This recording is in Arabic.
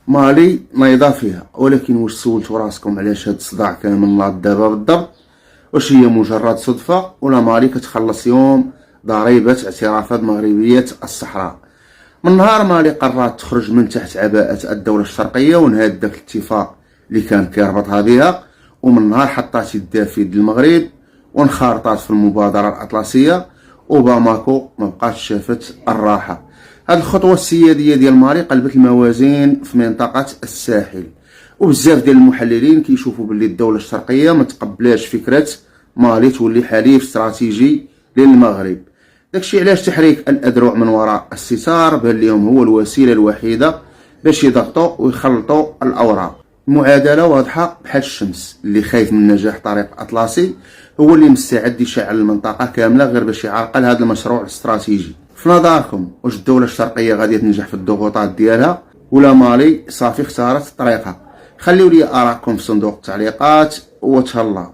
مالي نايضة فيها، ولكن واش سولتوا راسكم علاش هاد الصداع كامل ناض دابا بالضبط؟ واش هي مجرد صدفة ولا مالي كتخلص يوم ضريبة اعترافات مغربية الصحراء؟ من نهار مالي قررت تخرج من تحت عباءة الدولة الشرقية ونهاد داك الاتفاق اللي كان كيربطها بها، ومن نهار حطات يدها في يد المغرب وانخرطات في المبادرة الأطلسية، وباماكو مبقاتش شافت الراحة. هاد الخطوة السيادية ديال مالي قلبت الموازين في منطقة الساحل، وبزاف ديال المحللين كيشوفوا باللي الدولة الشرقية ما تقبلاش فكرة مالي تولي حليف استراتيجي للمغرب. داكشي علاش تحريك الأذرع من وراء الستار بان لهم هو الوسيلة الوحيدة باش يضغطوا ويخلطوا الأوراق. المعادلة واضحة بحال الشمس، اللي خايف من نجاح طريق أطلسي هو اللي مستعد يشعل المنطقة كاملة غير باش يعرقل هذا المشروع الاستراتيجي. في نظركم واش الدولة الشرقية غادي تنجح في الضغوطات ديالها ولا مالي صافي اختارت طريقها؟ خليو لي آراءكم في صندوق التعليقات وتهلا.